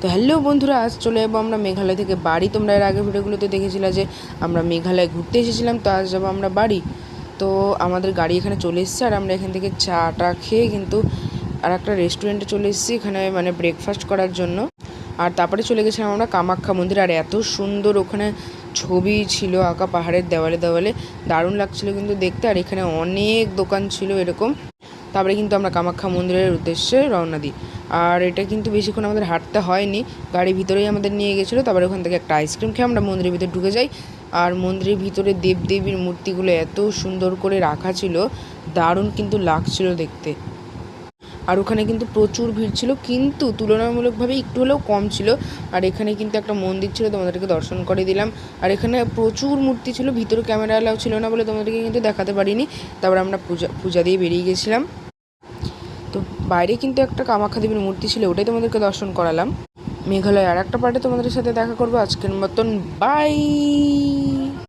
তো হ্যালো বন্ধুরা, আজ চলে যাবো আমরা মেঘালয় থেকে বাড়ি। তোমরা এর আগে ভিডিওগুলোতে দেখেছিলে যে আমরা মেঘালয় ঘুরতে এসেছিলাম, তো আজ যাবো আমরা বাড়ি। তো আমাদের গাড়ি এখানে চলে এসেছে আর আমরা এখান থেকে চাটা খেয়ে কিন্তু আর একটা রেস্টুরেন্টে চলে এসেছি এখানে মানে ব্রেকফাস্ট করার জন্য। আর তারপরে চলে গেছিলাম আমরা কামাখ্যা মন্দির। আর এত সুন্দর ওখানে ছবি ছিল আঁকা পাহাড়ের দেওয়ালে দেওয়ালে, দারুণ লাগছিলো কিন্তু দেখতে। আর এখানে অনেক দোকান ছিল এরকম। তারপরে কিন্তু আমরা কামাখ্যা মন্দিরের উদ্দেশ্যে রওনা দিই। আর এটা কিন্তু বেশিক্ষণ আমাদের হাঁটতে হয়নি, গাড়ির ভিতরেই আমাদের নিয়ে গেছিলো। তারপরে ওখান থেকে একটা আইসক্রিম খেয়ে আমরা মন্দিরের ভিতরে ঢুকে যাই। আর মন্দিরের ভিতরে দেবদেবীর মূর্তিগুলো এত সুন্দর করে রাখা ছিল, দারুণ কিন্তু লাগছিল দেখতে। আর ওখানে কিন্তু প্রচুর ভিড় ছিল, কিন্তু তুলনামূলকভাবে একটু হলেও কম ছিল। আর এখানে কিন্তু একটা মন্দির ছিল, তোমাদেরকে দর্শন করে দিলাম। আর এখানে প্রচুর মূর্তি ছিল, ভিতরে ক্যামেরা অ্যালাউ ছিল না বলে তোমাদেরকে কিন্তু দেখাতে পারিনি। তারপর আমরা পূজা দিয়ে বেরিয়ে গেছিলাম। তো বাইরে কিন্তু একটা কামাখ্যা দেবীর মূর্তি ছিল, ওটাই তোমাদেরকে দর্শন করালাম। মেঘালয় আর একটা পার্টে তোমাদের সাথে দেখা করবো। আজকের মতন বাই।